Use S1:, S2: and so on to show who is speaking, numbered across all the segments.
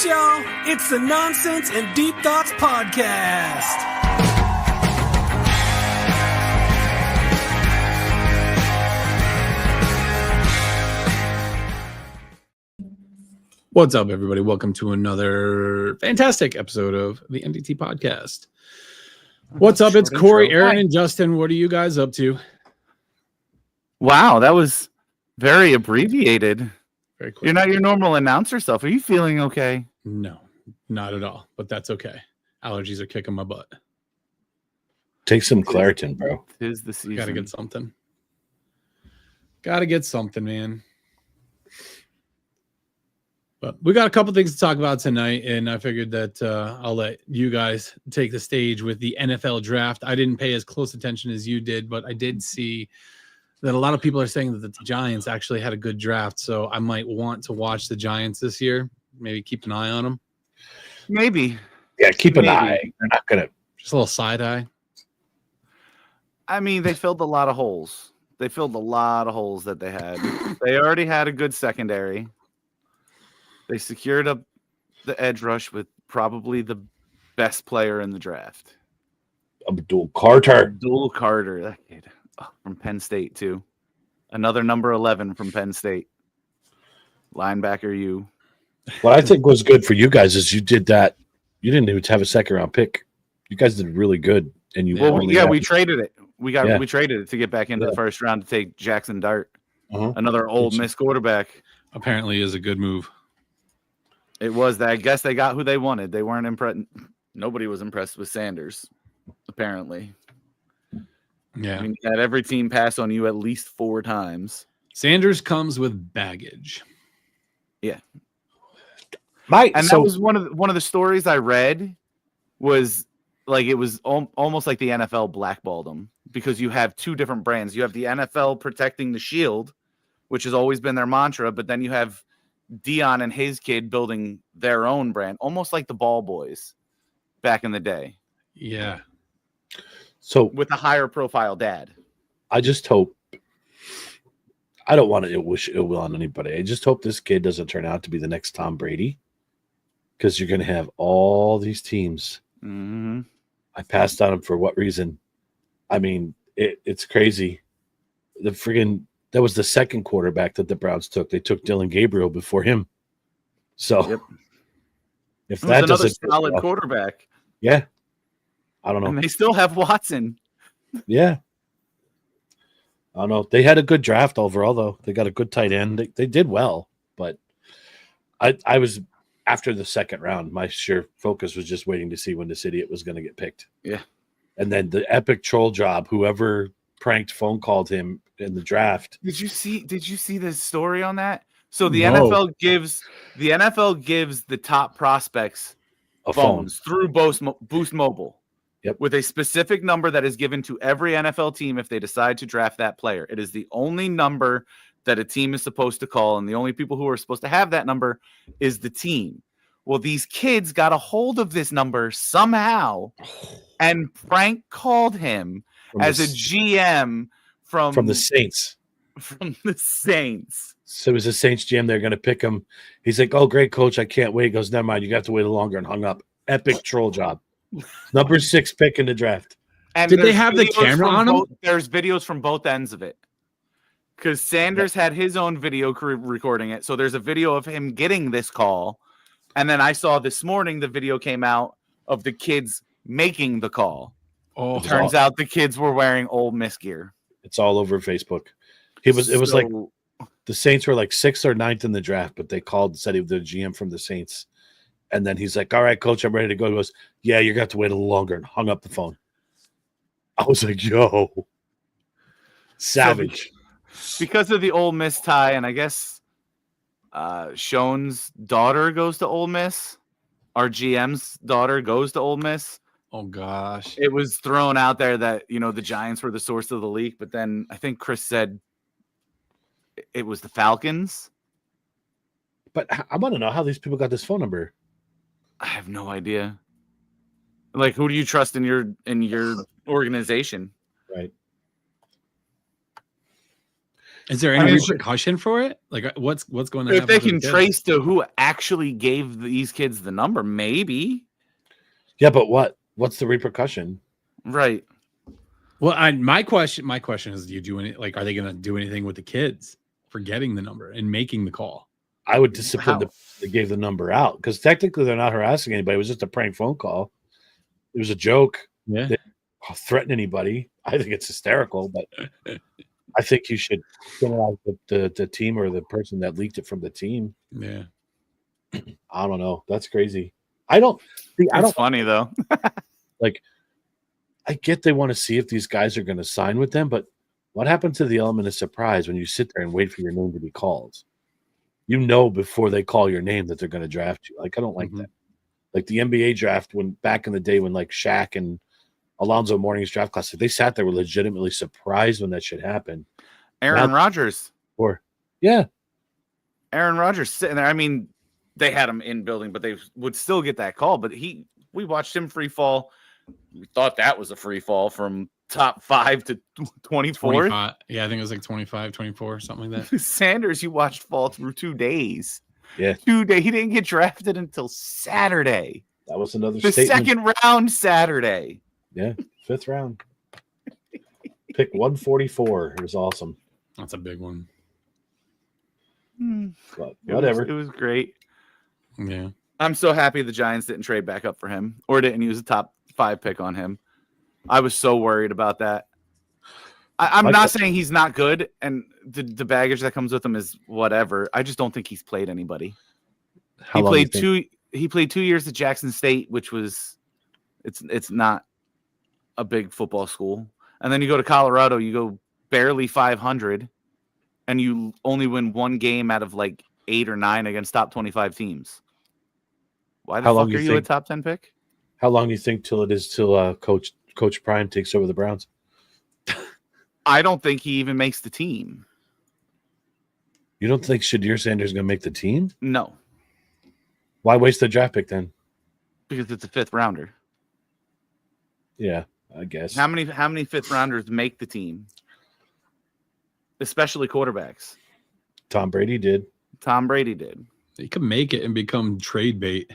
S1: right, y'all. It's the Nonsense and Deep Thoughts Podcast.
S2: What's up, everybody? Welcome to another fantastic episode of the NDT Podcast. What's up? It's Corey, Aaron, and Justin. What are you guys up to?
S3: Wow, that was very abbreviated.
S2: Very quick.
S3: You're not your normal announcer self. Are you feeling okay?
S2: No, not at all. But that's okay. Allergies are kicking my butt.
S4: Take some Claritin, bro.
S3: Tis the season.
S2: Gotta get something. Gotta get something, man. But we got a couple things to talk about tonight, and I figured that I'll let you guys take the stage with the NFL draft. I didn't pay as close attention as you did, but I did see that a lot of people are saying that the Giants actually had a good draft, so I might want to watch the Giants this year. Maybe keep an eye on them.
S3: Maybe.
S4: Yeah, keep an
S3: Maybe.
S4: eye. They're not going to.
S2: Just a little side eye.
S3: I mean, they filled a lot of holes. They filled a lot of holes that they had. They already had a good secondary. They secured up the edge rush with probably the best player in the draft.
S4: Abdul Carter.
S3: Abdul Carter, that kid from Penn State, too. Another number 11 from Penn State. Linebacker, you.
S4: What I think was good for you guys is you did that. You didn't even have a second round pick. You guys did really good. And you
S3: we traded it. We traded it to get back into the first round to take Jackson Dart, another Ole Miss quarterback.
S2: Apparently is a good move.
S3: It was that. I guess they got who they wanted. They weren't impressed. Nobody was impressed with Sanders, apparently.
S2: Yeah.
S3: I mean, you had every team pass on you at least 4 times.
S2: Sanders comes with baggage.
S3: Yeah.
S4: That
S3: was one of the stories I read was like it was almost like the NFL blackballed them because you have 2 different brands. You have the NFL protecting the shield, which has always been their mantra, but then you have Dion and his kid building their own brand, almost like the Ball Boys back in the day.
S2: Yeah.
S4: So
S3: with a higher profile dad.
S4: I just hope. I don't want to wish ill will on anybody. I just hope this kid doesn't turn out to be the next Tom Brady, because you're going to have all these teams.
S3: Mm-hmm.
S4: I passed on him for what reason? I mean, it's crazy. That was the second quarterback that the Browns took. They took Dylan Gabriel before him. So if that
S3: another
S4: doesn't
S3: solid quarterback.
S4: Yeah. I don't know.
S3: And they still have Watson.
S4: Yeah. I don't know. They had a good draft overall, though. They got a good tight end. They did well, but I was after the second round. My sure focus was just waiting to see when this idiot was going to get picked.
S3: Yeah.
S4: And then the epic troll job, whoever pranked phone called him in the draft.
S3: Did you see the story on that? So the NFL gives the top prospects phones through Boost Mobile.
S4: Yep.
S3: With a specific number that is given to every NFL team if they decide to draft that player. It is the only number that a team is supposed to call, and the only people who are supposed to have that number is the team. Well, these kids got a hold of this number somehow and prank called him as a GM from
S4: the Saints.
S3: From the Saints.
S4: So it was the Saints GM. They're going to pick him. He's like, "Oh, great, coach. I can't wait." He goes, "Never mind. You got to wait longer," and hung up. Epic troll job. Number 6 pick in the draft.
S3: And
S2: did they have the camera on him?
S3: There's videos from both ends of it. Because Sanders had his own video recording it. So there's a video of him getting this call. And then I saw this morning the video came out of the kids making the call.
S2: Oh,
S3: it turns out the kids were wearing Ole Miss gear.
S4: It's all over Facebook. It was like the Saints were like 6th or 9th in the draft, but they called and said he was the GM from the Saints. And then he's like, "All right, coach, I'm ready to go." He goes, "Yeah, you're going to have to wait a little longer," and hung up the phone. I was like, yo, savage.
S3: So because of the Ole Miss tie, and I guess Schoen's daughter goes to Ole Miss. Our GM's daughter goes to Ole Miss.
S2: Oh, gosh.
S3: It was thrown out there that, the Giants were the source of the leak, but then I think Chris said it was the Falcons.
S4: But I want to know how these people got this phone number.
S3: I have no idea. Like, who do you trust in your organization?
S4: Right.
S2: Is there any repercussion for it? Like, what's going to happen?
S3: If they can trace to who actually gave these kids the number, maybe.
S4: Yeah, but what's the repercussion?
S3: Right.
S2: Well, my question is, do you do any, like, are they going to do anything with the kids for getting the number and making the call?
S4: I would discipline
S3: How?
S4: they gave the number out because technically they're not harassing anybody. It was just a prank phone call. It was a joke.
S2: Yeah.
S4: They don't threaten anybody. I think it's hysterical, but I think you should penalize the team or the person that leaked it from the team.
S2: Yeah.
S4: I don't know. That's crazy. I don't.
S3: It's funny though.
S4: I get they want to see if these guys are going to sign with them, but what happened to the element of surprise when you sit there and wait for your name to be called? You know before they call your name that they're going to draft you. Like, I don't like that. Like the NBA draft when back in the day when like Shaq and Alonzo Mourning's draft class, they sat there were legitimately surprised when that shit happened.
S3: Aaron Rodgers.
S4: Yeah.
S3: Aaron Rodgers sitting there. I mean, they had him in building, but they would still get that call. But we watched him free fall. We thought that was a free fall from top 5 to 24.
S2: Yeah, I think it was like 25, 24, something like that.
S3: Sanders, you watched fall through 2 days.
S4: Yeah.
S3: 2 days. He didn't get drafted until Saturday.
S4: That was another
S3: The
S4: statement.
S3: second round Saturday.
S4: Yeah. 5th round. Pick 144. It was awesome.
S2: That's a big one.
S4: But whatever.
S3: It was great.
S2: Yeah.
S3: I'm so happy the Giants didn't trade back up for him or didn't use a top 5 pick on him. I was so worried about that. I'm not saying he's not good, and the baggage that comes with him is whatever. I just don't think he's played anybody. He played 2 years at Jackson State, which was it's not a big football school. And then you go to Colorado, you go barely 500, and you only win 1 game out of like 8 or 9 against top 25 teams. Why the fuck are you a top 10 pick?
S4: How long do you think till it is till Coach Prime takes over the Browns?
S3: I don't think he even makes the team.
S4: You don't think Shadir Sanders is going to make the team?
S3: No,
S4: Why waste the draft pick then?
S3: because it's a 5th rounder.
S4: Yeah, I guess.
S3: How many 5th rounders make the team? Especially quarterbacks.
S4: Tom Brady did.
S3: Tom Brady did.
S2: He could make it and become trade bait.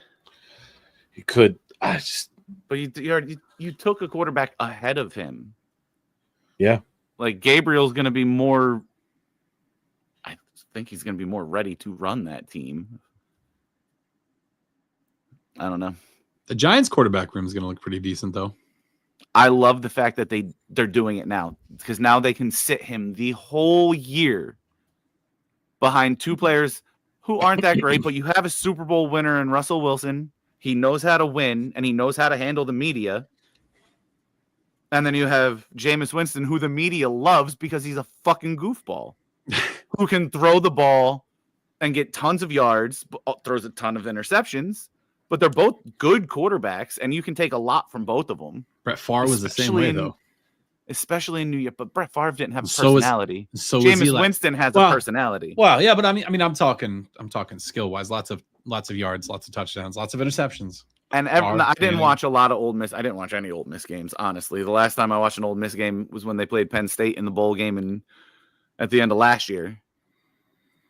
S4: He could.
S3: But you took a quarterback ahead of him.
S4: Yeah.
S3: Like Gabriel's going to be more. I think he's going to be more ready to run that team. I don't know.
S2: The Giants quarterback room is going to look pretty decent, though.
S3: I love the fact that they're doing it now because now they can sit him the whole year behind 2 players who aren't that great, but you have a Super Bowl winner in Russell Wilson. He knows how to win, and he knows how to handle the media. And then you have Jameis Winston, who the media loves because he's a fucking goofball who can throw the ball and get tons of yards, throws a ton of interceptions. But they're both good quarterbacks, and you can take a lot from both of them.
S2: Brett Favre was the same way, though.
S3: Especially in New York. But Brett Favre didn't have a personality. Jameis Winston has a personality.
S2: Well, yeah, but I mean, I'm talking skill wise. Lots of yards, lots of touchdowns, lots of interceptions.
S3: And I didn't watch a lot of Ole Miss. I didn't watch any Ole Miss games, honestly. The last time I watched an Ole Miss game was when they played Penn State in the bowl game at the end of last year.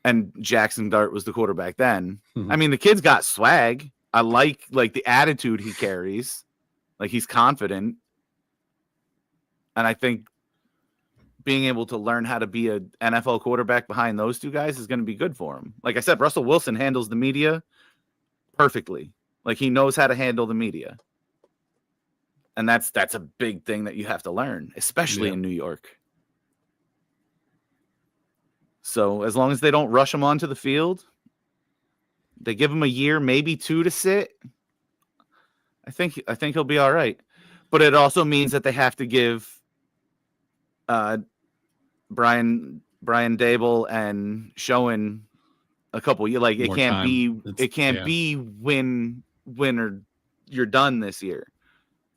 S3: And Jackson Dart was the quarterback then. Mm-hmm. I mean, the kid's got swag. I like the attitude he carries. Like, he's confident. And I think being able to learn how to be an NFL quarterback behind those 2 guys is going to be good for him. Like I said, Russell Wilson handles the media perfectly. Like, he knows how to handle the media. And that's a big thing that you have to learn, especially in New York. So as long as they don't rush him onto the field, they give him a year, maybe 2 to sit, I think he'll be all right. But it also means that they have to give Brian Dable and Schoen a couple years. Like, it can't be win or you're done this year.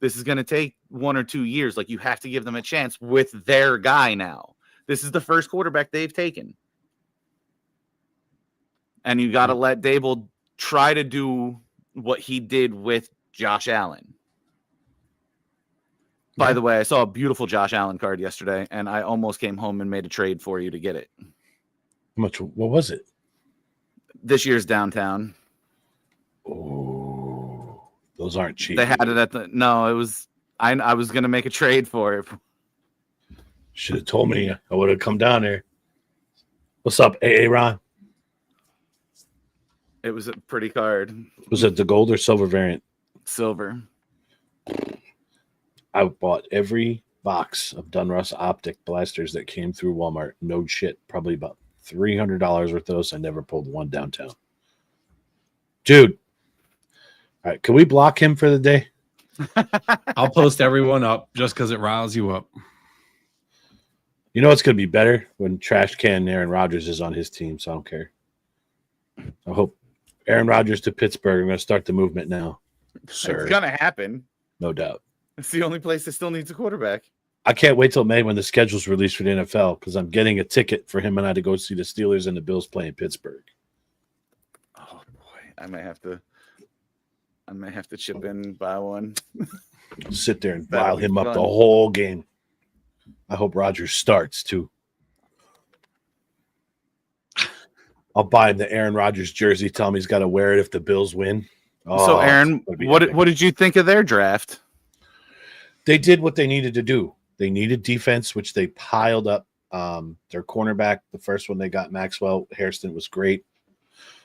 S3: This is going to take 1 or 2 years. Like, you have to give them a chance with their guy now. This is the first quarterback they've taken. And you got to let Dable try to do what he did with Josh Allen. By the way, I saw a beautiful Josh Allen card yesterday, and I almost came home and made a trade for you to get it.
S4: How much? What was it?
S3: This year's downtown.
S4: Oh, those aren't cheap.
S3: They had it at the no. It was I was gonna make a trade for it.
S4: Should have told me. I would have come down there. What's up, AA Ron?
S3: It was a pretty card,
S4: Was it the gold or silver variant?
S3: silver.
S4: I bought every box of Dunruss optic blasters that came through Walmart. No shit. Probably about $300 worth of those. I never pulled one downtown. Dude. All right. Can we block him for the day?
S2: I'll post everyone up just because it riles you up.
S4: You know it's going to be better when Trash Can Aaron Rodgers is on his team, so I don't care. I hope Aaron Rodgers to Pittsburgh. I'm going to start the movement now, sir.
S3: It's gonna happen.
S4: No doubt.
S3: It's the only place that still needs a quarterback.
S4: I can't wait till May when the schedule's released for the NFL because I'm getting a ticket for him and I to go see the Steelers and the Bills play in Pittsburgh.
S3: Oh boy, I might have to chip in and buy one.
S4: Sit there and
S3: That'll
S4: rile
S3: be
S4: him up
S3: fun.
S4: the whole game. I hope Rodgers starts too. I'll buy him the Aaron Rodgers jersey. Tell him he's got to wear it if the Bills win.
S3: So
S4: Oh,
S3: Aaron,
S4: it's gonna be
S3: what
S4: epic.
S3: did you think of their draft?
S4: They did what they needed to do. They needed defense, which they piled up. Their cornerback, the first one they got, Maxwell Hairston, was great.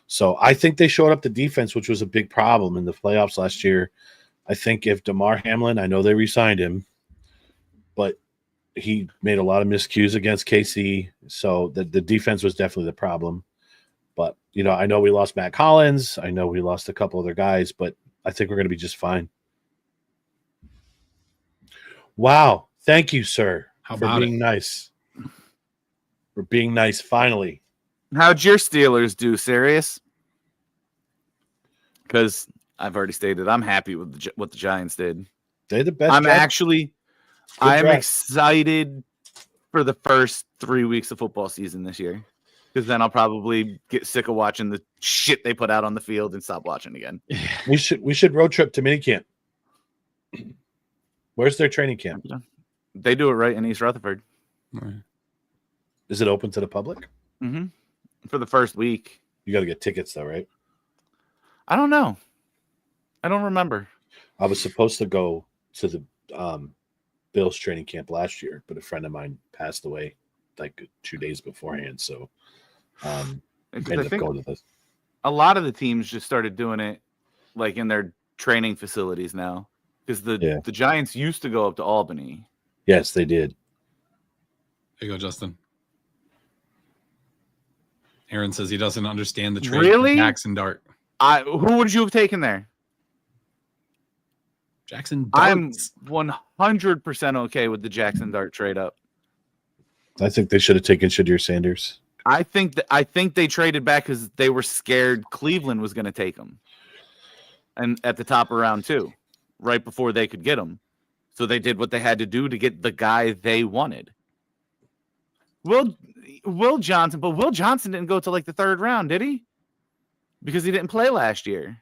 S4: So I think they showed up the defense, which was a big problem in the playoffs last year. I think if DeMar Hamlin, I know they re-signed him, but he made a lot of miscues against KC. So the defense was definitely the problem. But, I know we lost Matt Collins. I know we lost a couple other guys, but I think we're going to be just fine. Wow. Thank you, sir,
S2: How
S4: for
S2: about
S4: being nice. For being nice, finally.
S3: How'd your Steelers do, Sirius? Because I've already stated I'm happy with what the Giants did.
S4: They're the best.
S3: I'm
S4: draft. Good draft.
S3: excited for the first 3 weeks of football season this year. Because then I'll probably get sick of watching the shit they put out on the field and stop watching again.
S4: We should road trip to minicamp. Where's their training camp?
S3: They do it right in East Rutherford.
S4: Is it open to the public?
S3: Mm-hmm. For the first week.
S4: You got to get tickets though, right?
S3: I don't know. I don't remember.
S4: I was supposed to go to the Bills training camp last year, but a friend of mine passed away like 2 days beforehand. So I
S3: Because
S4: ended
S3: I
S4: up
S3: think
S4: going to this.
S3: a lot of the teams just started doing it like in their training facilities now. Because the Giants used to go up to Albany.
S4: Yes, they did.
S2: There you go, Justin. Aaron says he doesn't understand the trade.
S3: Really?
S2: Jackson Dart.
S3: Who would you have taken there?
S2: Jackson
S3: I'm
S2: Darts.
S3: 100% okay with the Jackson Dart trade up.
S4: I think they should have taken Shadir Sanders.
S3: I think they traded back because they were scared Cleveland was going to take him, and at the top of round 2, right before they could get him. So they did what they had to do to get the guy they wanted. Will Johnson, but Will Johnson didn't go to like the 3rd round, did he? Because he didn't play last year.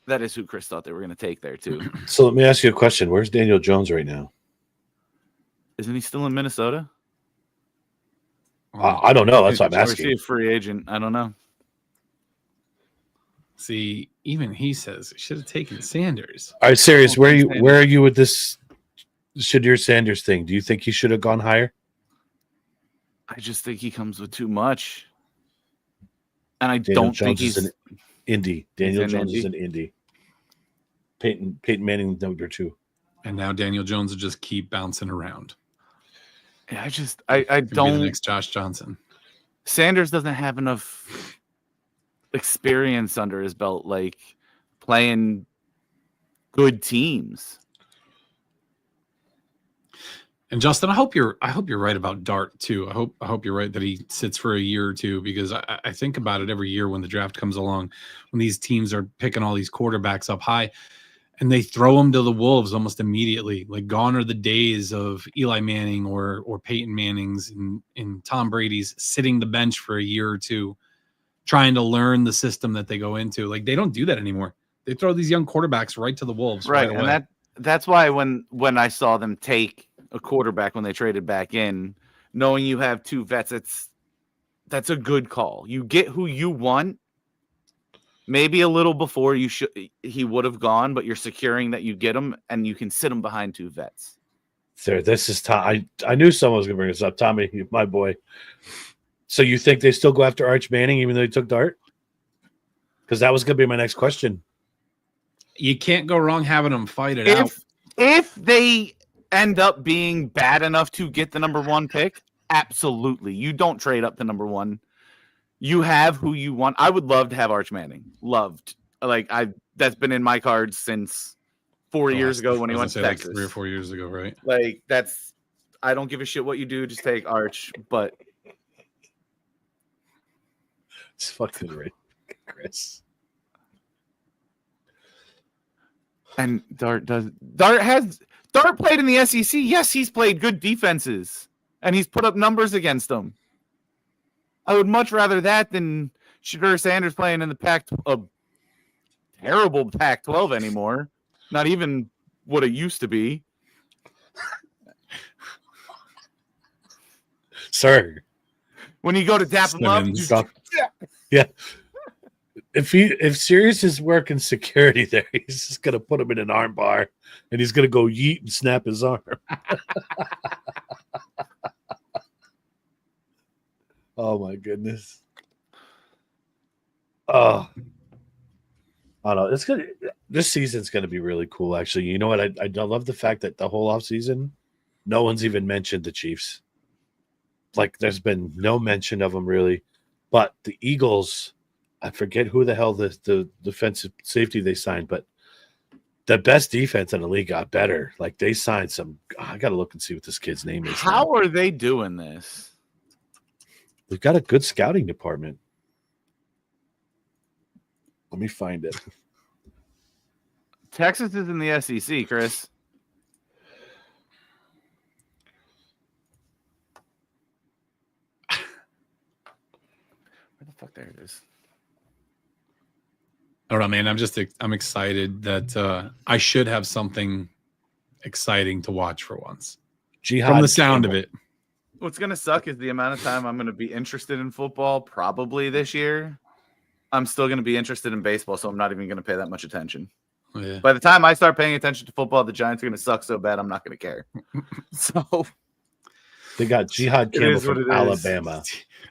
S3: That is who Chris thought they were going to take there too.
S4: So let me ask you a question. Where's Daniel Jones right now?
S3: Isn't he still in Minnesota?
S4: I don't know. That's what I'm
S3: Or is he
S4: asking.
S3: a free agent? I don't know.
S2: See, even he says should have taken Sanders.
S4: All right, serious.
S2: Oh,
S4: Where are you with this Shadir Sanders thing? Do you think he should have gone higher?
S3: I just think he comes with too much. And I
S4: Daniel
S3: don't think
S4: Jones
S3: he's
S4: is an Indy. Daniel
S3: in
S4: Jones is
S3: Indy.
S4: an Indy. Peyton Manning number 2.
S2: And now Daniel Jones will just keep bouncing around.
S3: I
S2: Could be the
S3: don't
S2: next Josh Johnson.
S3: Sanders doesn't have enough experience under his belt, like playing good teams.
S2: And Justin, I hope you're right about Dart too. I hope you're right that he sits for a year or two, because I think about it every year when the draft comes along, when these teams are picking all these quarterbacks up high and they throw them to the wolves almost immediately. Like, gone are the days of Eli Manning or Peyton Manning's and Tom Brady's sitting the bench for a year or two, trying to learn the system that they go into. Like, they don't do that anymore. They throw these young quarterbacks right to the wolves.
S3: Right.
S2: away.
S3: And that's why when I saw them take a quarterback when they traded back in, knowing you have 2 vets, That's a good call. You get who you want. Maybe a little before he would have gone, but you're securing that you get him and you can sit him behind 2 vets.
S4: There, this is Tom. I knew someone was going to bring this up. Tommy, my boy. So you think they still go after Arch Manning even though he took Dart? Because that was going to be my next question.
S2: You can't go wrong having them fight it out.
S3: If they end up being bad enough to get the number 1 pick, absolutely. You don't trade up to number 1. You have who you want. I would love to have Arch Manning. Loved. That's been in my cards since 4 years ago when he went to Texas.
S2: Like 3 or 4 years ago, right?
S3: I don't give a shit what you do. Just take Arch. But
S4: it's fucking right, Chris.
S3: And Dart played in the SEC. Yes, he's played good defenses, and he's put up numbers against them. I would much rather that than Shedeur Sanders playing in a terrible Pac-12 anymore. Not even what it used to be.
S4: Sir.
S3: When you go to dap him up.
S4: Yeah. If Sirius is working security there, he's just gonna put him in an arm bar and he's gonna go yeet and snap his arm. Oh my goodness. Oh, I don't know. It's gonna. This season's gonna be really cool. Actually, you know what? I love the fact that the whole offseason, no one's even mentioned the Chiefs. Like, there's been no mention of them really. But the Eagles, I forget who the hell the defensive safety they signed, but the best defense in the league got better. Like, they signed some. I gotta look and see what this kid's name is.
S3: How are they doing this?
S4: They've got a good scouting department. Let me find it.
S3: Texas is in the SEC, Chris. Where the fuck? There it is.
S2: I don't know, man. I'm excited that I should have something exciting to watch for once.
S4: Jihad
S2: From the sound of it.
S3: What's going to suck is the amount of time I'm going to be interested in football probably this year. I'm still going to be interested in baseball, so I'm not even going to pay that much attention.
S2: Oh, yeah.
S3: By the time I start paying attention to football, the Giants are going to suck so bad I'm not going to care. So
S4: they got Jihad Campbell from Alabama.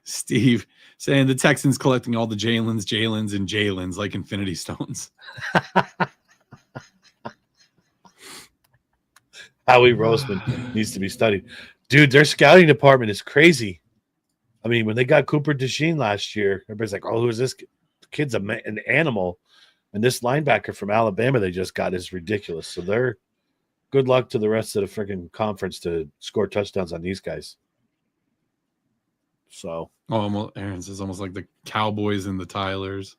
S2: Steve saying the Texans collecting all the Jalen's, and Jalen's like Infinity Stones.
S4: Howie Roseman needs to be studied. Dude, their scouting department is crazy. I mean, when they got Cooper DeJean last year, everybody's like, oh, who is this kid? The kid's an animal. And this linebacker from Alabama they just got is ridiculous. So they're good luck to the rest of the freaking conference to score touchdowns on these guys. So.
S2: Oh, Aaron's is almost like the Cowboys and the Tylers.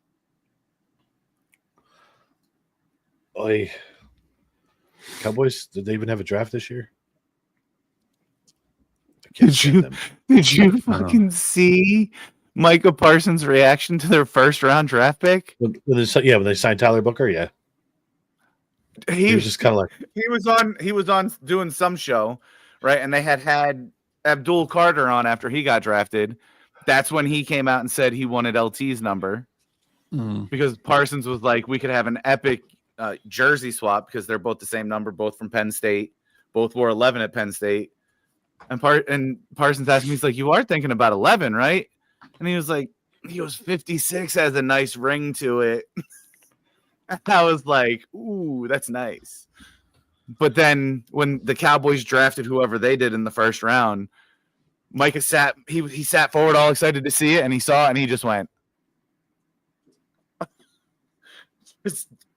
S4: Oy. Cowboys, did they even have a draft this year?
S3: Did you fucking see Micah Parsons' reaction to their first-round draft pick?
S4: When they signed Tyler Booker, yeah. He was just kind of like
S3: he was on doing some show, right? And they had Abdul Carter on after he got drafted. That's when he came out and said he wanted LT's number because Parsons was like, we could have an epic jersey swap because they're both the same number, both from Penn State, both wore 11 at Penn State. And Parsons asked me, he's like, you are thinking about 11, right? And he was like, 56 has a nice ring to it. And I was like, ooh, that's nice. But then when the Cowboys drafted whoever they did in the first round, Micah sat forward all excited to see it, and he saw it, and he just went.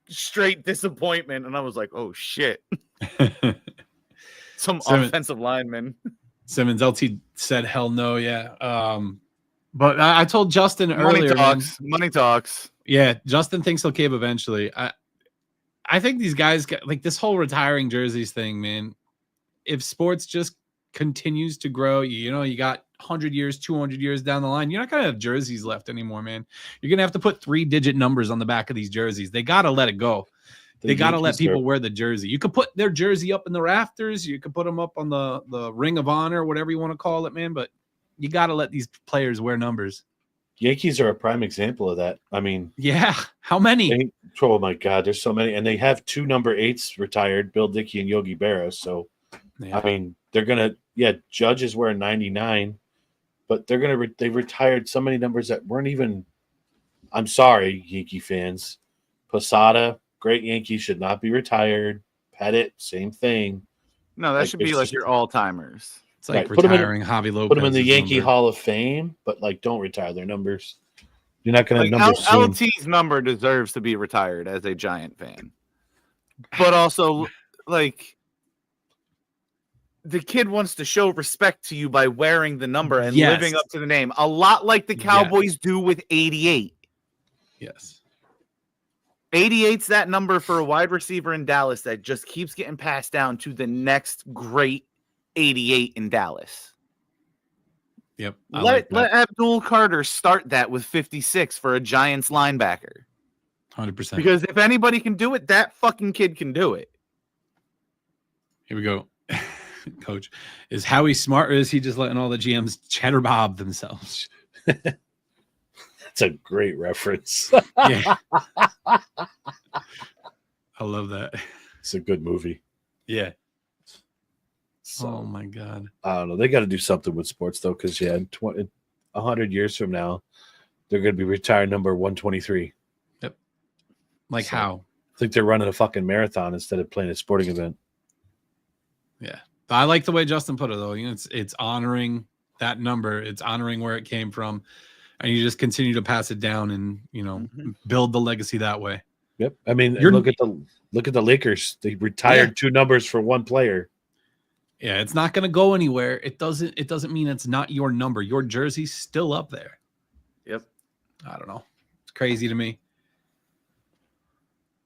S3: Straight disappointment. And I was like, oh, shit. Some offensive lineman.
S2: Simmons, LT said hell no, yeah. But I told Justin earlier.
S3: Money talks.
S2: Yeah, Justin thinks he'll cave eventually. I think these guys got, like, this whole retiring jerseys thing, man. If sports just continues to grow, you got 100 years, 200 years down the line, you're not going to have jerseys left anymore, man. You're going to have to put 3-digit numbers on the back of these jerseys. They got to let it go. They got to let people wear the jersey. You could put their jersey up in the rafters. You could put them up on the Ring of Honor, whatever you want to call it, man. But You got to let these players wear numbers.
S4: Yankees are a prime example of that. I mean,
S2: Yeah. How many?
S4: oh my God, there's so many, and they have 2 number 8s retired, Bill Dickey and Yogi Berra. So,
S2: Yeah.
S4: I mean, they're gonna. Yeah, Judge is wearing 99, but they're gonna. They retired so many numbers that weren't even. I'm sorry, Yankee fans. Posada, great Yankee, should not be retired. Pettit, same thing.
S3: No, that should be
S4: it's
S3: like
S4: just-
S3: your all-timers.
S2: It's like
S4: Right, put 'em in-
S2: retiring Javi Lopez.
S4: Put them in the Yankee Hall of Fame, but like don't retire their numbers. You're not going to
S3: Like,
S4: have numbers soon.
S3: LT's number deserves to be retired as a Giant fan. But also, like, the kid wants to show respect to you by wearing the number and
S2: Yes.
S3: living up to the name. A lot like the Cowboys do with 88.
S2: Yes.
S3: 88's that number for a wide receiver in Dallas that just keeps getting passed down to the next great 88 in Dallas.
S2: Yep.
S3: Let Abdul Carter start that with 56 for a Giants linebacker.
S2: 100%.
S3: Because if anybody can do it, that fucking kid can do it.
S2: Here we go. Coach, is Howie smart or is he just letting all the GMs cheddar bob themselves?
S4: That's a great reference.
S2: Yeah. I love that.
S4: It's a good movie.
S2: Yeah.
S4: So,
S2: Oh my God.
S4: I don't know. They got to do something with sports though, because in 100 years from now, they're going to be retired number 123.
S2: Like
S4: So-
S2: how?
S4: I think they're running a fucking marathon instead of playing a sporting event.
S2: Yeah. I like the way Justin put it though. You know, it's honoring that number. It's honoring where it came from. And you just continue to pass it down and, you know, build the legacy that way.
S4: Yep. I mean,
S2: You're-
S4: look at the Lakers. They retired 2 numbers for 1 player.
S2: Yeah, it's not going to go anywhere. It doesn't mean it's not your number. Your jersey's still up there.
S3: Yep.
S2: I don't know. It's crazy to me.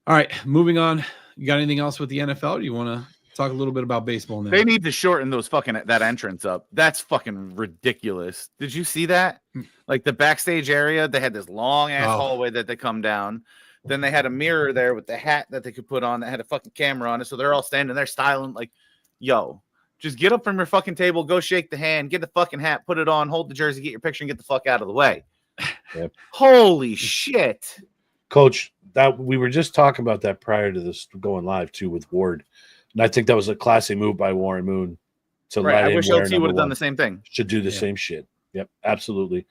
S2: All right, moving on. You got anything else with the NFL? Or do you want to talk a little bit about baseball now?
S3: They need to shorten those that entrance up. That's fucking ridiculous. Did you see that? Like the backstage area, they had this long ass hallway that they come down. Then they had a mirror there with the hat that they could put on that had a fucking camera on it. So they're all standing there styling like, yo, just get up from your fucking table, go shake the hand, get the fucking hat, put it on, hold the jersey, get your picture, and get the fuck out of the way.
S4: Yep.
S3: Holy shit.
S4: Coach, that we were just talking about that prior to this going live too with Ward. And I think that was a classy move by Warren Moon to
S3: Right.
S4: let
S3: I
S4: him
S3: wish
S4: wear
S3: LT
S4: number
S3: would have done
S4: 1.
S3: the same thing.
S4: Should do the
S2: Yeah.
S4: same shit. Yep, absolutely.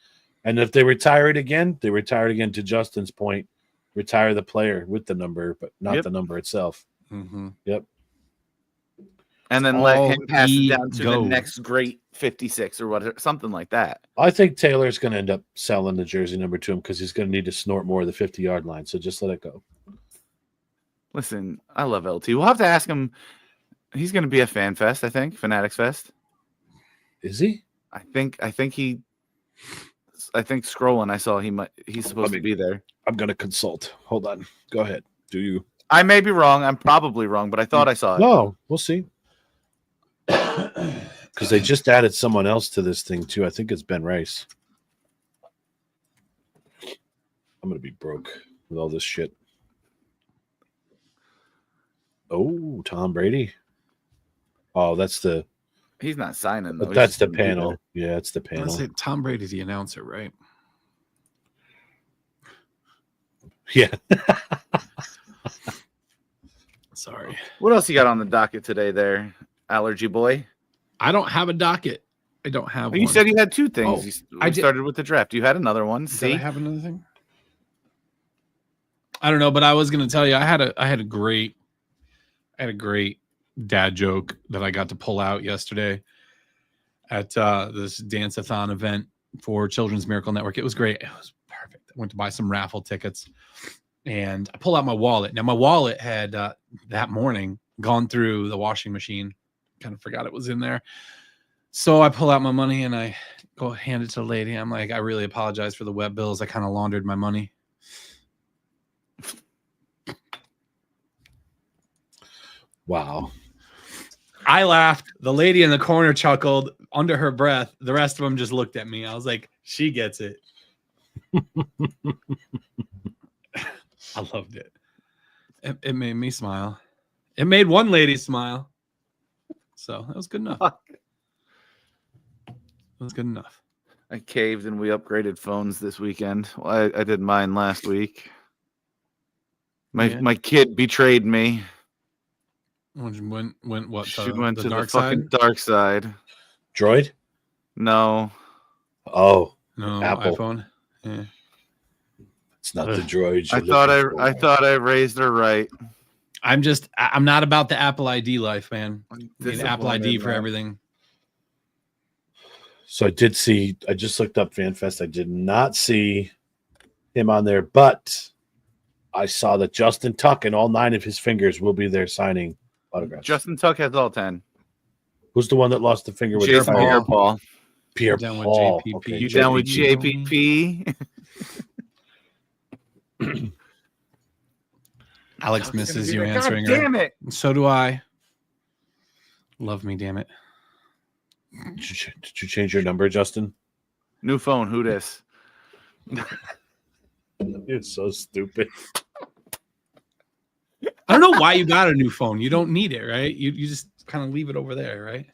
S4: And if they retire it again, they retire it again. To Justin's point, retire the player with the number, but not
S3: Yep.
S4: the number itself.
S2: Mm-hmm.
S4: Yep.
S3: And then let
S2: All
S3: him pass it down to
S2: ego.
S3: the next great 56 or whatever, something like that.
S4: I think Taylor's going to end up selling the jersey number to him because he's going to need to snort more of the 50-yard line. So just let it go.
S3: Listen, I love LT. We'll have to ask him. He's going to be at Fan Fest, I think, Fanatics Fest.
S4: Is he?
S3: I think scrolling, I saw he's supposed to be there.
S4: I'm going to consult. Hold on. Go ahead. Do you?
S3: I may be wrong. I'm probably wrong, but I thought I saw it.
S4: No, we'll see. Because they just added someone else to this thing too. I think it's Ben Rice. I'm going to be broke with all this shit. Oh, Tom Brady. Oh, that's the
S3: He's not signing though.
S4: But
S3: He's
S4: that's
S3: just
S4: the
S3: gonna be
S4: panel.
S3: there.
S4: Yeah, it's the
S2: Let's
S4: panel.
S2: say Tom Brady's the announcer, right?
S4: Yeah.
S2: Sorry.
S3: What else you got on the docket today there, Allergy Boy?
S2: I don't have a docket. I don't have
S3: You
S2: one.
S3: said you had 2 things.
S2: Oh,
S3: We
S2: I did-
S3: started with the draft. You had another one.
S2: Did I
S3: See?
S2: have another thing? I don't know, but I was gonna tell you I had a great dad joke that I got to pull out yesterday at this dance-a-thon event for Children's Miracle Network. It was great. It was perfect. I went to buy some raffle tickets and I pull out my wallet. Now my wallet had that morning gone through the washing machine. Kind of forgot it was in there. So I pull out my money and I go hand it to the lady. I'm like, I really apologize for the web bills. I kind of laundered my money.
S4: Wow.
S2: I laughed. The lady in the corner chuckled under her breath. The rest of them just looked at me. I was like, she gets it. I loved it. It made me smile. It made one lady smile. So that was good enough. That was good enough.
S3: I caved and we upgraded phones this weekend. Well, I did mine last week. My kid betrayed me.
S2: Went what?
S3: She went
S2: the
S3: to the
S2: dark
S3: fucking
S2: side?
S3: dark side.
S4: Droid?
S3: No.
S4: Oh,
S2: No,
S4: Apple.
S2: iPhone. Yeah.
S4: It's not the droid.
S3: I thought I raised her right.
S2: I'm not about the Apple ID life, man. Need Apple ID
S3: Disappointed,
S2: for
S3: man.
S2: everything.
S4: So I just looked up FanFest. I did not see him on there, but I saw that Justin Tuck and all 9 of his fingers will be there signing autographs.
S3: Justin Tuck has all 10.
S4: Who's the one that lost the finger with
S3: Jason
S4: the
S2: Pierre
S3: Pierre-Paul.
S4: Pierre
S2: Down with
S4: Paul.
S2: JPP.
S4: Okay,
S3: You down with
S2: JPP?
S3: JPP?
S2: Alex
S3: Tuck's
S2: misses
S3: gonna
S2: you
S3: be like,
S2: answering
S3: God
S2: her.
S3: damn it.
S2: So do I. Love me, damn it.
S4: Did you change your number, Justin?
S3: New phone. Who this?
S4: It's so stupid.
S2: I don't know why you got a new phone. You don't need it, right? You just kind of leave it over there, right?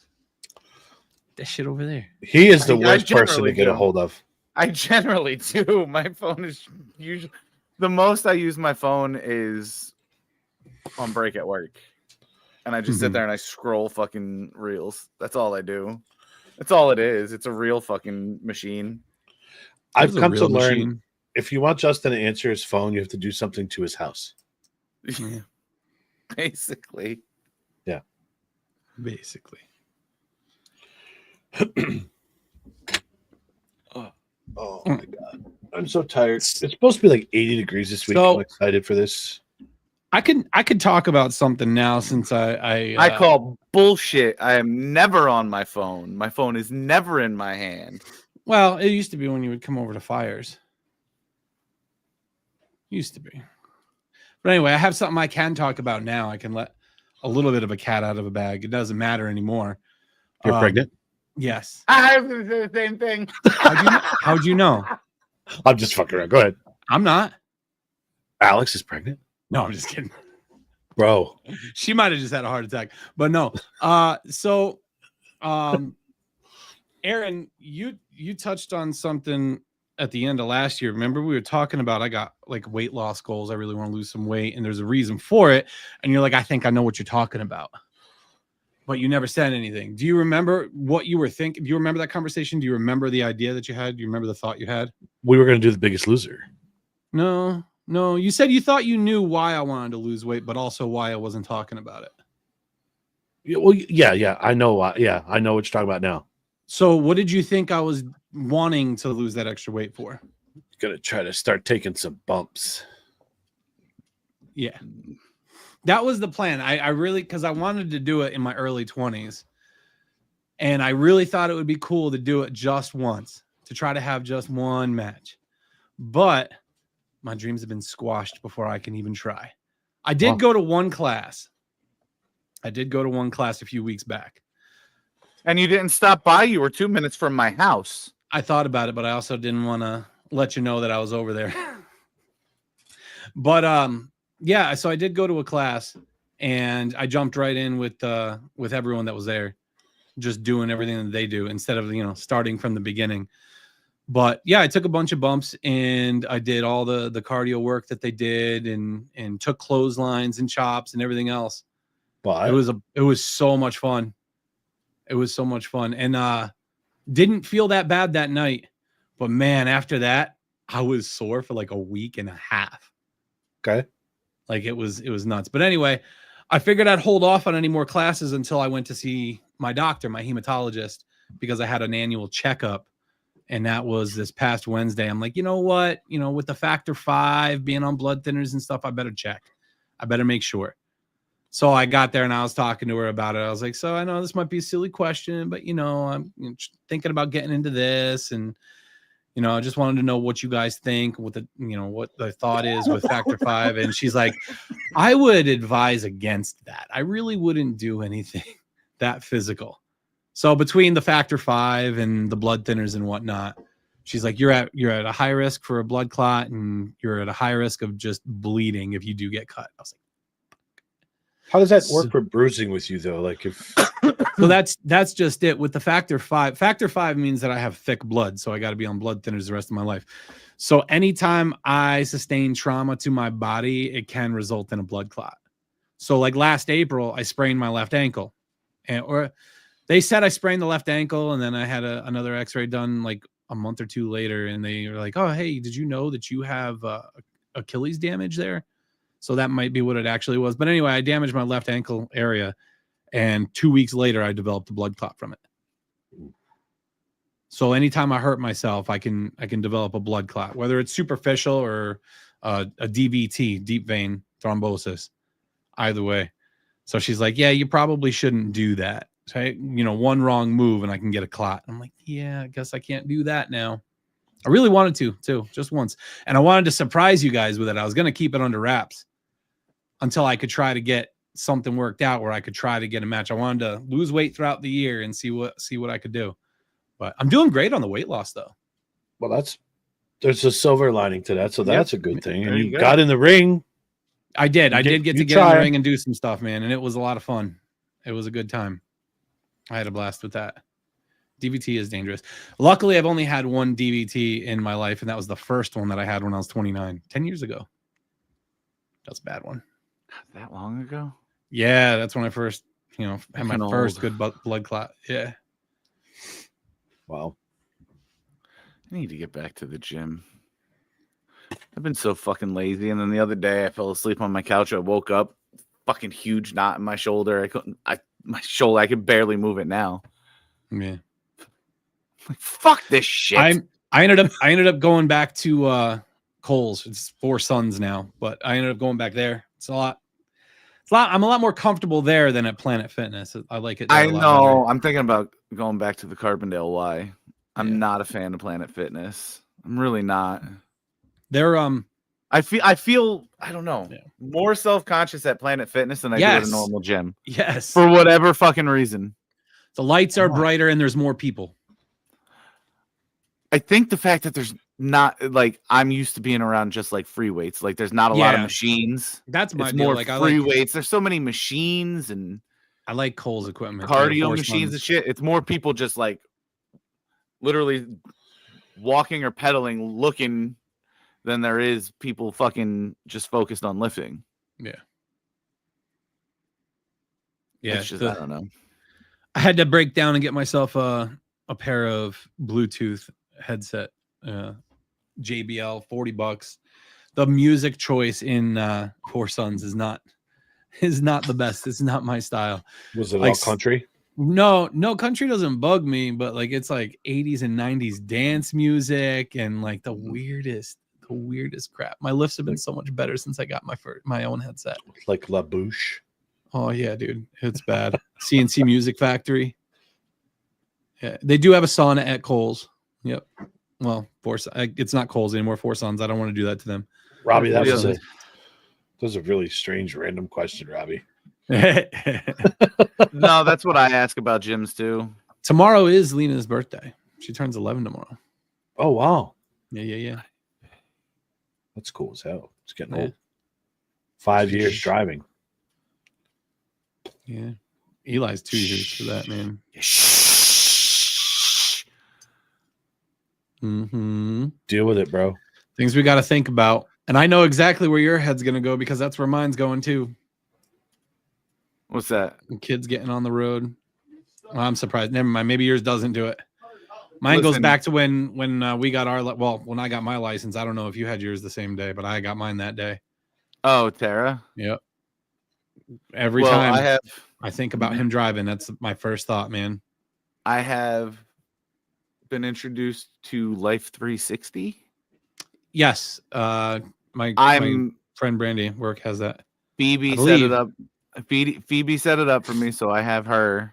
S2: That shit over there.
S4: He is the
S3: I
S4: worst person to
S3: generally
S4: get a
S3: do.
S4: hold of.
S3: I generally do. My phone is usually the most I use my phone is on break at work. And I just sit there and I scroll fucking reels. That's all I do. That's all it is. It's a real fucking machine.
S4: I've
S2: This is a
S4: come to
S2: real
S4: learn
S2: machine.
S4: if you want Justin to answer his phone, you have to do something to his house.
S2: Yeah,
S3: Basically.
S2: basically.
S4: Oh my god. I'm so tired. It's supposed to be like 80 degrees this week.
S2: So-
S4: I'm excited for this.
S2: I could talk about something now since
S3: I call bullshit. I am never on my phone. My phone is never in my hand.
S2: Well, it used to be when you would come over to fires. Used to be. But anyway, I have something I can talk about now. I can let a little bit of a cat out of a bag. It doesn't matter anymore.
S4: You're pregnant?
S2: Yes.
S3: I was going to say the same thing.
S2: How'd you know?
S4: I'm just fucking around. Go ahead.
S2: I'm not.
S4: Alex is pregnant?
S2: No, I'm just kidding.
S4: Bro.
S2: She might have just had a heart attack, but no. Aaron, you touched on something at the end of last year. Remember, we were talking about I got like weight loss goals. I really want to lose some weight, and there's a reason for it. And you're like, I think I know what you're talking about. But you never said anything. Do you remember what you were thinking? Do you remember that conversation? Do you remember the idea that you had? Do you remember the thought you had?
S4: We were going to do The Biggest Loser.
S2: No. You said you thought you knew why I wanted to lose weight, but also why I wasn't talking about it.
S4: Yeah, well, yeah. I know why. Yeah, I know what you're talking about now.
S2: So what did you think I was wanting to lose that extra weight for?
S4: Gonna try to start taking some bumps.
S2: Yeah. That was the plan. I really, because I wanted to do it in my early 20s. And I really thought it would be cool to do it just once, to try to have just one match. But my dreams have been squashed before I can even try. I did go to one class. A few weeks back.
S3: And you didn't stop by. You were 2 minutes from my house.
S2: I thought about it, but I also didn't want to let you know that I was over there. But yeah, so I did go to a class and I jumped right in with everyone that was there, just doing everything that they do instead of, starting from the beginning. But yeah, I took a bunch of bumps and I did all the cardio work that they did and took clotheslines and chops and everything else.
S4: But
S2: It was so much fun. It was so much fun. And didn't feel that bad that night. But man, after that, I was sore for like a week and a half.
S4: okay.
S2: Like it was nuts. But anyway, I figured I'd hold off on any more classes until I went to see my doctor, my hematologist, because I had an annual checkup. And that was this past Wednesday. I'm like, you know what? With the factor 5 being on blood thinners and stuff, I better check. I better make sure. So I got there and I was talking to her about it. I was like, so I know this might be a silly question, but I'm thinking about getting into this. And, I just wanted to know what you guys think, what the thought is with factor 5. And she's like, I would advise against that. I really wouldn't do anything that physical. So between the factor 5 and the blood thinners and whatnot, she's like, you're at a high risk for a blood clot and you're at a high risk of just bleeding if you do get cut. I was like,
S4: How does that work for bruising with you though? Like if
S2: So that's just it. With the factor 5, factor 5 means that I have thick blood, so I got to be on blood thinners the rest of my life. So anytime I sustain trauma to my body, it can result in a blood clot. So like last April, I sprained my left ankle, or they said I sprained the left ankle, and then I had another X-ray done like a month or two later, and they were like, "Oh, hey, did you know that you have Achilles damage there?" So that might be what it actually was. But anyway, I damaged my left ankle area, and 2 weeks later, I developed a blood clot from it. So anytime I hurt myself, I can develop a blood clot, whether it's superficial or a DVT, deep vein thrombosis. Either way. So she's like, "Yeah, you probably shouldn't do that. So, one wrong move and I can get a clot." I'm like, "Yeah, I guess I can't do that now." I really wanted to, too, just once. And I wanted to surprise you guys with it. I was going to keep it under wraps until I could try to get something worked out where I could try to get a match. I wanted to lose weight throughout the year and see what I could do. But I'm doing great on the weight loss, though.
S4: Well, there's a silver lining to that, so that's a good thing. And
S3: There
S4: you
S3: you go.
S4: got in the ring.
S2: I did get to get in
S4: try.
S2: the ring and do some stuff, man. And it was a lot of fun. It was a good time. I had a blast with that. DVT is dangerous. Luckily, I've only had one DVT in my life, and that was the first one that I had when I was 29, 10 years ago. That's a bad one.
S3: That long ago?
S2: Yeah, that's when I first, had my
S3: Fucking
S2: first
S3: old.
S2: good blood clot. Yeah.
S4: Wow.
S3: I need to get back to the gym. I've been so fucking lazy. And then the other day I fell asleep on my couch. I woke up, fucking huge knot in my shoulder. I could barely move it now.
S2: Yeah.
S3: Like, fuck this shit.
S2: I ended up going back to Kohl's. It's Four Sons now, but I ended up going back there. It's a lot. I'm a lot more comfortable there than at Planet Fitness. I like it there
S3: I
S2: a lot
S3: know.
S2: better.
S3: I'm thinking about going back to the Carbondale Y. I'm
S2: Yeah.
S3: not a fan of Planet Fitness. I'm really not.
S2: They're
S3: I feel I don't know,
S2: Yeah.
S3: more self-conscious at Planet Fitness than I do at
S2: Yes.
S3: a normal gym.
S2: yes.
S3: For whatever fucking reason.
S2: The lights are
S4: Oh.
S2: brighter and there's more people.
S3: I think the fact that there's not, like, I'm used to being around just like free weights. Like, there's not a lot of
S2: Yeah.
S3: machines.
S2: That's my
S3: It's
S2: deal.
S3: more
S2: Like I
S3: free
S2: like
S3: weights. There's so many machines and
S2: I like Kohl's equipment.
S3: cardio
S2: Four
S3: machines
S2: Sons.
S3: and shit. It's more people just like literally walking or pedaling, looking, than there is people fucking just focused on lifting.
S2: Yeah.
S3: It's just,
S2: the-
S3: I don't know.
S2: I had to break down and get myself a pair of Bluetooth headset, JBL, $40. The music choice in Four Sons is not the best. It's not my style.
S4: Was it
S2: Like,
S4: all country?
S2: No, country doesn't bug me, but like it's like 80s and 90s dance music and like the weirdest crap. My lifts have been so much better since I got my own headset.
S4: Like La Bouche?
S2: Oh yeah, dude, it's bad. CNC Music Factory. Yeah, they do have a sauna at Kohl's. Yep. Well, it's not Kohl's anymore. Four Sons. I don't want to do that to them.
S4: Robbie, that
S3: Yeah.
S4: was a really strange random question, Robbie.
S3: No, that's what I ask about gyms too.
S2: Tomorrow is Lena's birthday. She turns 11 tomorrow.
S4: Oh wow.
S2: Yeah.
S4: That's cool as hell. It's getting
S2: Yeah.
S4: old. 5 years driving.
S2: Yeah. Eli's 2 years for that, man. Mm-hmm.
S4: Deal with it, bro.
S2: Things we got to think about. And I know exactly where your head's going to go because that's where mine's going too.
S3: What's that?
S2: Kids getting on the road. Well, I'm surprised. Never mind. Maybe yours doesn't do it. Mine goes
S3: Listen.
S2: back to when we got when I got my license. I don't know if you had yours the same day, but I got mine that day.
S3: Oh, Tara.
S2: Yep. Every
S3: Well,
S2: time I think about him driving, that's my first thought, man.
S3: I have been introduced to Life 360.
S2: Yes. My friend Brandy work has that.
S3: Phoebe
S2: I
S3: set
S2: believe.
S3: it up. Phoebe set it up for me, so I have her.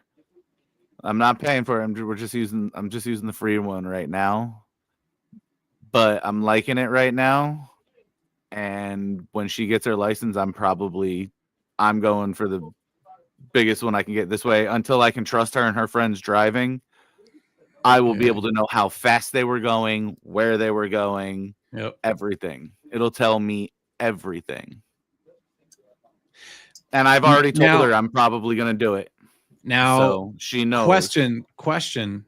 S3: I'm not paying for it. I'm just using the free one right now. But I'm liking it right now. And when she gets her license, I'm going for the biggest one I can get. This way, until I can trust her and her friends driving, I will be
S2: Yeah.
S3: able to know how fast they were going, where they were going,
S2: Yep.
S3: everything. It'll tell me everything. And I've already told
S2: Now-
S3: her I'm probably going to do it.
S2: Now,
S3: So she knows.
S2: question.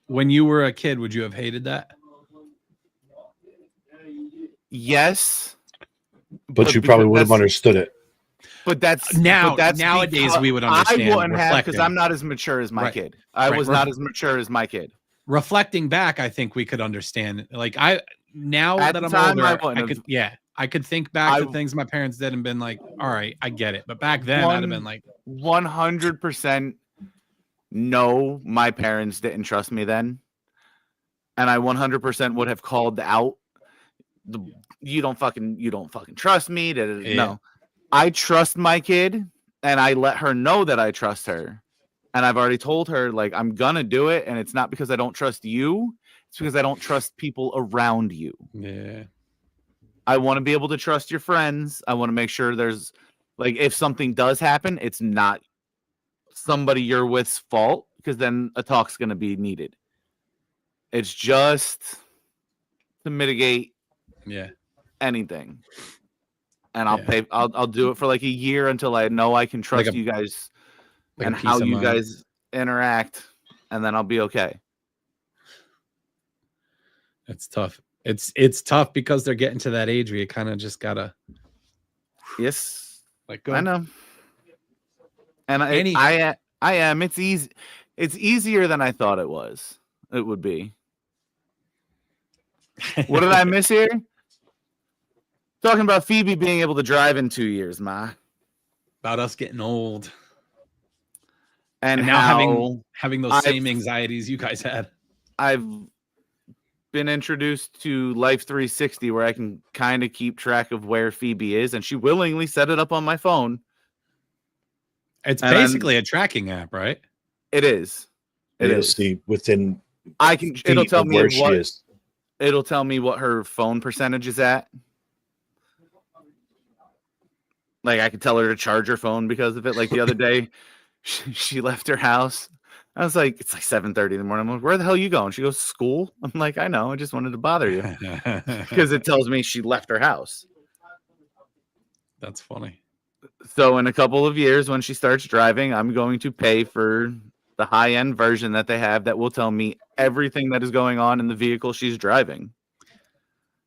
S2: When you were a kid, would you have hated that?
S3: Yes.
S4: But you probably
S3: because
S4: would have
S3: that's-
S4: understood it.
S3: But that's
S2: Nowadays
S3: because
S2: we would understand.
S3: I wouldn't have because
S2: reflecting.
S3: I'm not as mature as my
S2: Right.
S3: kid. I
S2: Right.
S3: was not as mature as my kid.
S2: Reflecting back, I think we could understand. Like now
S3: At
S2: that
S3: the
S2: I'm
S3: time,
S2: older,
S3: I
S2: I
S3: wouldn't
S2: could
S3: have.
S2: I could think back to
S3: I-
S2: things my parents did and been like, all right, I get it. But back then I'd have been like,
S3: 100% no, my parents didn't trust me then. And I 100% would have called out you don't fucking trust me.
S2: Yeah.
S3: No. I trust my kid and I let her know that I trust her. And I've already told her like I'm gonna do it, and it's not because I don't trust you, it's because I don't trust people around you.
S2: yeah,
S3: I want to be able to trust your friends. I want to make sure there's like if something does happen, it's not somebody you're with's fault, because then a talk's going to be needed. It's just to mitigate
S2: yeah.
S3: anything. And I'll
S2: Yeah.
S3: pay I'll do it for like a year until I know I can trust
S2: Like a-
S3: you guys
S2: Like
S3: and
S2: a peace
S3: how
S2: of
S3: you
S2: mind.
S3: guys interact, and then I'll be okay.
S2: It's tough. It's tough because they're getting to that age where you kind of just gotta
S3: Yes.
S2: like go.
S3: I know. And
S2: Any-
S3: I am. It's easy. It's easier than I thought it was. It would be. What did I miss here? Talking about Phoebe being able to drive in 2 years, Ma.
S2: About us getting old
S3: And,
S2: and now
S3: how
S2: having those
S3: I've-
S2: same anxieties you guys had.
S3: I've been introduced to Life 360, where I can kind of keep track of where Phoebe is, and she willingly set it up on my phone.
S2: It's
S3: And I'm-
S2: basically a tracking app, right?
S3: It is. It
S4: You'll
S3: is.
S4: see within
S3: I can. It'll
S4: feet
S3: tell
S4: of
S3: me
S4: where
S3: what.
S4: she is.
S3: It'll tell me what her phone percentage is at. Like I could tell her to charge her phone because of it. Like the other day, she left her house. I was like, it's like 7:30 in the morning. I'm like, where the hell are you going? She goes, school. I'm like, I know. I just wanted to bother you because it tells me she left her house.
S2: That's funny.
S3: So in a couple of years, when she starts driving, I'm going to pay for the high-end version that they have that will tell me everything that is going on in the vehicle she's driving.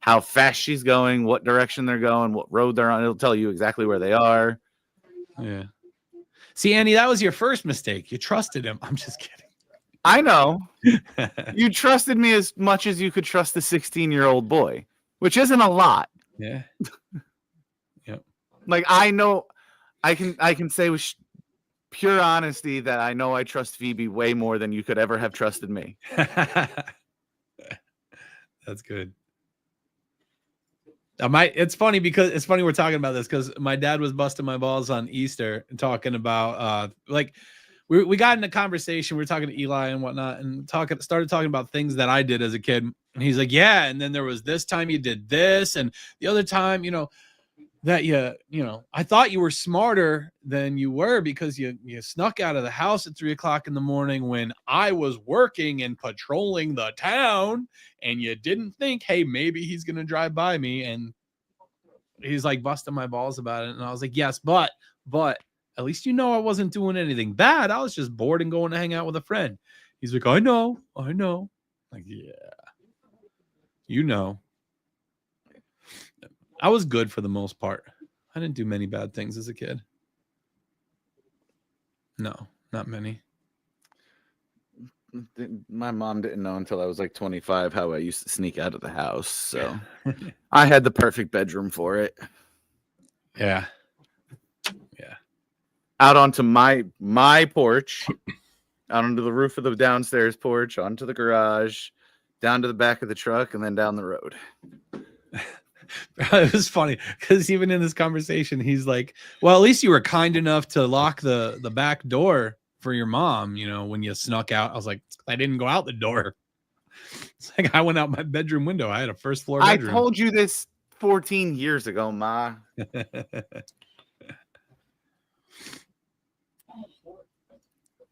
S3: How fast she's going, what direction they're going, what road they're on. It'll tell you exactly where they are.
S2: Yeah. See, Andy, that was your first mistake. You trusted him. I'm just kidding.
S3: I know. You trusted me as much as you could trust a 16-year-old boy, which isn't a lot.
S2: Yeah.
S3: Like I know I can say with pure honesty that I know I trust Phoebe way more than you could ever have trusted me.
S2: That's good. It's funny we're talking about this because my dad was busting my balls on Easter and talking about like we got in a conversation. We were talking to Eli and whatnot and started talking about things that I did as a kid. And he's like, yeah, and then there was this time you did this, and the other time, that I thought you were smarter than you were because you snuck out of the house at 3:00 in the morning when I was working and patrolling the town, and you didn't think, hey, maybe he's gonna drive by me. And he's like busting my balls about it, and I was like, yes, but at least I wasn't doing anything bad. I was just bored and going to hang out with a friend. He's like, I know. Like, yeah, I was good for the most part. I didn't do many bad things as a kid. No, not many.
S3: My mom didn't know until I was like 25 how I used to sneak out of the house. So I had the perfect bedroom for it.
S2: Yeah.
S3: Out onto my porch, out onto the roof of the downstairs porch, onto the garage, down to the back of the truck, and then down the road.
S2: It was funny because even in this conversation, he's like, well, at least you were kind enough to lock the back door for your mom, when you snuck out. I was like, I didn't go out the door. It's like I went out my bedroom window. I had a first floor bedroom.
S3: I told you this 14 years ago, Ma.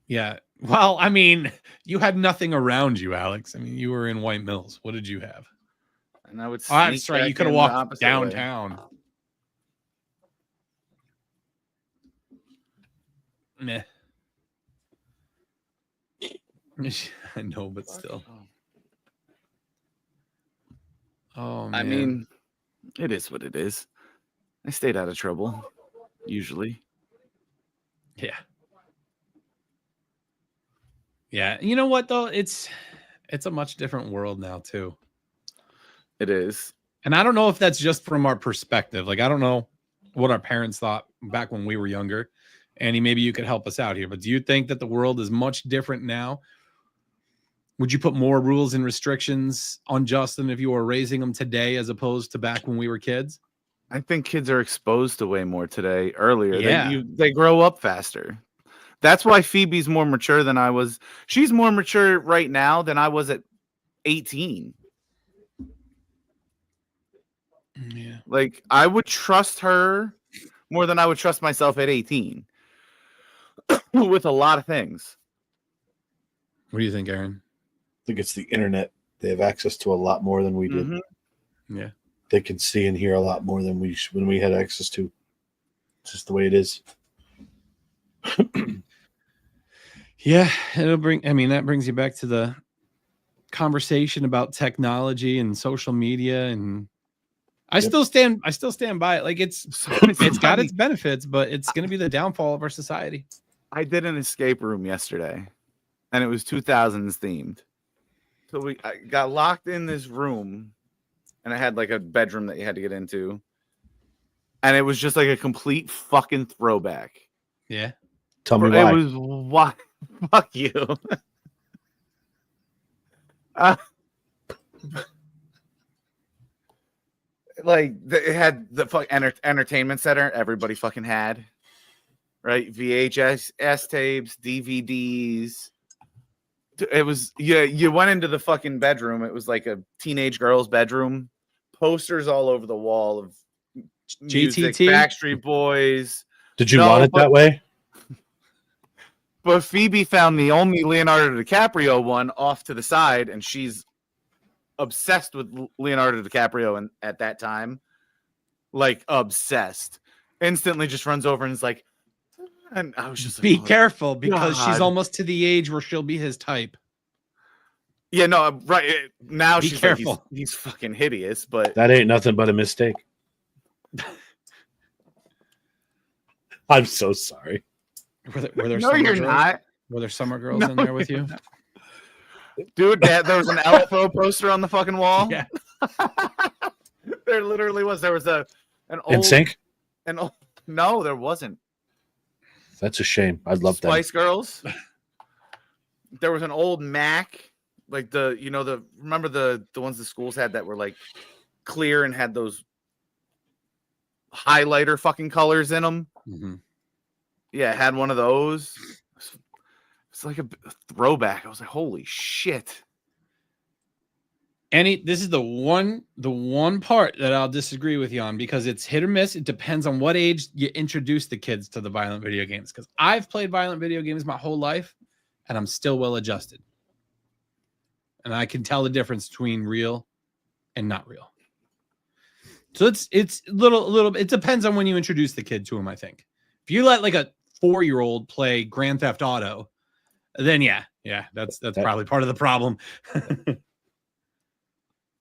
S2: Yeah. Well, I mean, you had nothing around you, Alex. I mean, you were in White Mills. What did you have?
S3: And I would.
S2: Oh, that's right. You could have walked downtown. Meh. I know, but still. Oh man.
S3: I mean, it is what it is. I stayed out of trouble, usually.
S2: Yeah. Yeah. You know what though? It's a much different world now too.
S3: It is.
S2: And I don't know if that's just from our perspective. Like I don't know what our parents thought back when we were younger. Annie, maybe you could help us out here. But do you think that the world is much different now? Would you put more rules and restrictions on Justin if you were raising him today as opposed to back when we were kids?
S3: I think kids are exposed to way more today earlier.
S2: Yeah.
S3: They grow up faster. That's why Phoebe's more mature than I was. She's more mature right now than I was at 18.
S2: Yeah.
S3: Like, I would trust her more than I would trust myself at 18 with a lot of things.
S2: What do you think, Aaron?
S4: I think it's the internet. They have access to a lot more than we did.
S3: Mm-hmm.
S2: Yeah.
S4: They can see and hear a lot more than when we had access to. It's just the way it is.
S2: Yeah, that brings you back to the conversation about technology and social media, and I still stand by it. Like it's got its benefits, but it's going to be the downfall of our society.
S3: I did an escape room yesterday, and it was 2000s themed. So I got locked in this room, and I had like a bedroom that you had to get into, and it was just like a complete fucking throwback.
S2: Yeah.
S4: Tell me why.
S3: It was why. Fuck you. It had the fuck entertainment center everybody fucking had, right? VHS tapes, DVDs. It was you went into the fucking bedroom. It was like a teenage girl's bedroom. Posters all over the wall of music,
S2: JTT?
S3: Backstreet Boys.
S4: Did you want it that way?
S3: But Phoebe found the only Leonardo DiCaprio one off to the side, and she's obsessed with Leonardo DiCaprio at that time. Like, obsessed. Instantly just runs over and is like, and I was just
S2: Be
S3: like,
S2: careful because she's
S3: God.
S2: almost to the age where she'll be his type.
S3: Yeah, no, right. Now
S2: Be
S3: she's
S2: careful.
S3: like, he's fucking hideous, but
S4: That ain't nothing but a mistake. I'm so sorry.
S2: Were there
S3: no,
S2: summer
S3: you're
S2: girls?
S3: not.
S2: Were there summer girls in there with you?
S3: Dude, there was an LFO poster on the fucking wall.
S2: Yeah.
S3: There literally was. There was an old
S4: In sync?
S3: No, there wasn't.
S4: That's a shame. I'd love that.
S3: Spice Girls. There was an old Mac, like remember the ones the schools had that were like clear and had those highlighter fucking colors in them.
S2: Mm-hmm.
S3: Yeah, it had one of those. It's like a throwback. I was like, holy shit.
S2: This is the one part that I'll disagree with you on because it's hit or miss. It depends on what age you introduce the kids to the violent video games. Because I've played violent video games my whole life, and I'm still well adjusted. And I can tell the difference between real and not real. So it's little. It depends on when you introduce the kid to them. I think if you let like a 4-year-old play Grand Theft Auto, then yeah, that's probably part of the problem.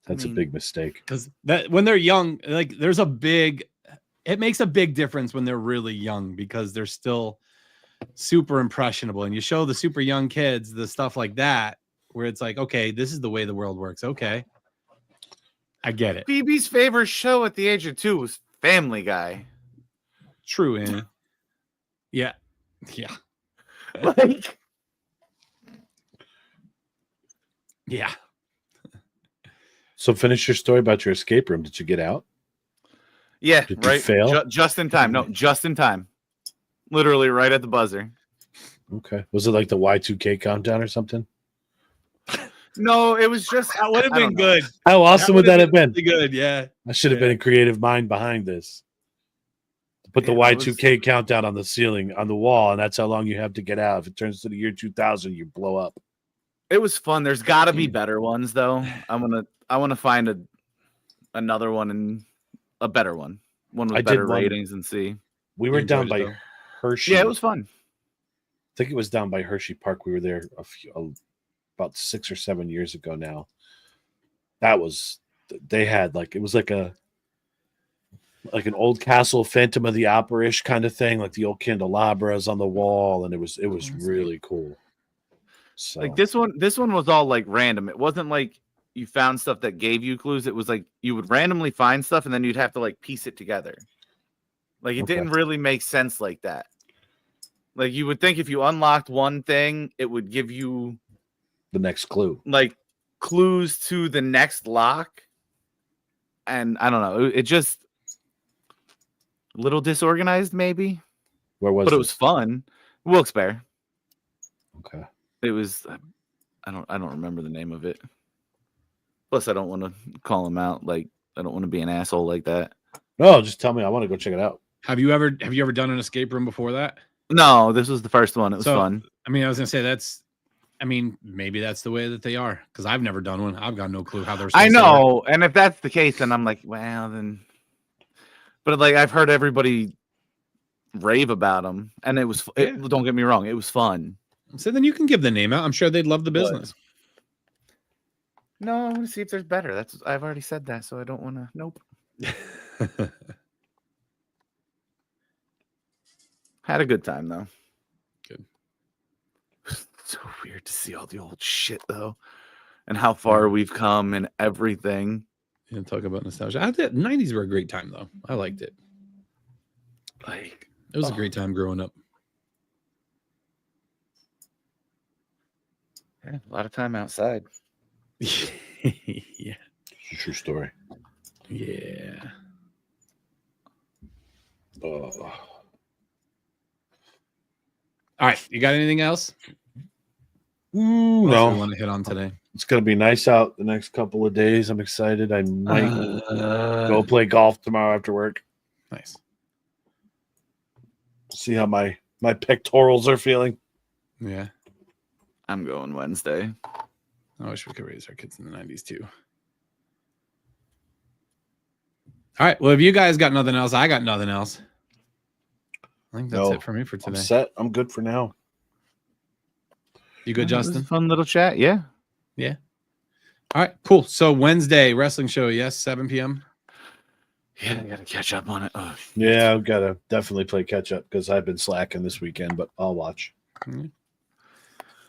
S4: That's a big mistake.
S2: Because that when they're young, like it makes a big difference when they're really young because they're still super impressionable. And you show the super young kids the stuff like that, where it's like, okay, this is the way the world works. Okay. I get it.
S3: Phoebe's favorite show at the age of 2 was Family Guy.
S2: True, Annie. Yeah. Yeah.
S3: Like,
S2: Yeah.
S4: So finish your story about your escape room. Did you get out?
S3: yeah,
S4: Did you
S3: right.
S4: fail?
S3: Just in time. No, just in time. Literally right at the buzzer.
S4: Okay. Was it like the Y2K countdown or something?
S3: No, it was just
S2: That would have
S3: I don't
S2: been
S3: know.
S2: good.
S4: How awesome would that have been?
S2: Really good. Yeah.
S4: I should have been a creative mind behind this. Put the
S3: Yeah, it
S4: Y2K countdown on the ceiling, on the wall, and that's how long you have to get out. If it turns to the year 2000, you blow up.
S3: It was fun. There's got to be better ones though. I want to find another one and a better one with
S4: I did
S3: better
S4: one-
S3: ratings and see.
S4: We were
S2: You
S4: down
S2: enjoyed
S4: by
S2: it,
S4: Hershey.
S3: Yeah, it was fun.
S4: think it was down by Hershey Park. We were there about 6 or 7 years ago now. They had like, it was like an old castle, Phantom of the Opera-ish kind of thing, like the old candelabras on the wall, and it was really cool. So
S3: Like this one was all like random. It wasn't like you found stuff that gave you clues. It was like you would randomly find stuff and then you'd have to like piece it together. Like it didn't really make sense like that. Like you would think if you unlocked one thing, it would give you
S4: the next clue,
S3: like clues to the next lock. And I don't know, it just a little disorganized maybe.
S4: Where was
S3: but
S4: it?
S3: It was fun. Wilkes-Barre.
S4: Okay.
S3: It was I don't remember the name of it. Plus I don't want to call him out. Like I don't want to be an asshole like that.
S4: No, just tell me. I want to go check it out.
S2: Have you ever done an escape room before that?
S3: No, this was the first one. It was fun.
S2: I mean, I was gonna say maybe that's the way that they are, because I've never done one. I've got no clue how they're supposed
S3: I
S2: to
S3: know, and if that's the case, then I'm like, well, then. But like, I've heard everybody rave about them, and it was. Don't get me wrong, it was fun.
S2: So then you can give the name out. I'm sure they'd love the business.
S3: No, I want to see if there's better. I've already said that, so I don't want to. Nope. Had a good time though.
S2: Good.
S3: So weird to see all the old shit though, and how far we've come and everything.
S2: Yeah, talk about nostalgia. 90s were a great time though. I liked it.
S3: Like
S2: It was a great time growing up.
S3: yeah, a lot of time outside.
S2: Yeah.
S4: It's a true story.
S2: Yeah. All right. You got anything else?
S4: No.
S2: I want to hit on today.
S4: It's going to be nice out the next couple of days. I'm excited. I might go play golf tomorrow after work.
S2: Nice.
S4: See how my pectorals are feeling.
S2: Yeah.
S3: I'm going Wednesday.
S2: I wish we could raise our kids in the 90s too. All right. Well, if you guys got nothing else, I got nothing else. I think that's it for me for today.
S4: I'm set. I'm good for now.
S2: You good, Justin?
S3: Fun little chat. Yeah.
S2: Yeah. All right. Cool. So Wednesday wrestling show. Yes, 7 p.m.
S3: Yeah, I gotta catch up on it. Oh.
S4: Yeah, I've got to definitely play catch up because I've been slacking this weekend, but I'll watch.
S2: Mm-hmm.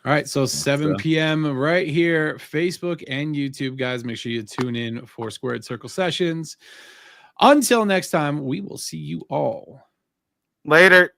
S2: All right, so 7 p.m. right here, Facebook and YouTube, guys. Make sure you tune in for Squared Circle Sessions. Until next time, we will see you all
S3: Later.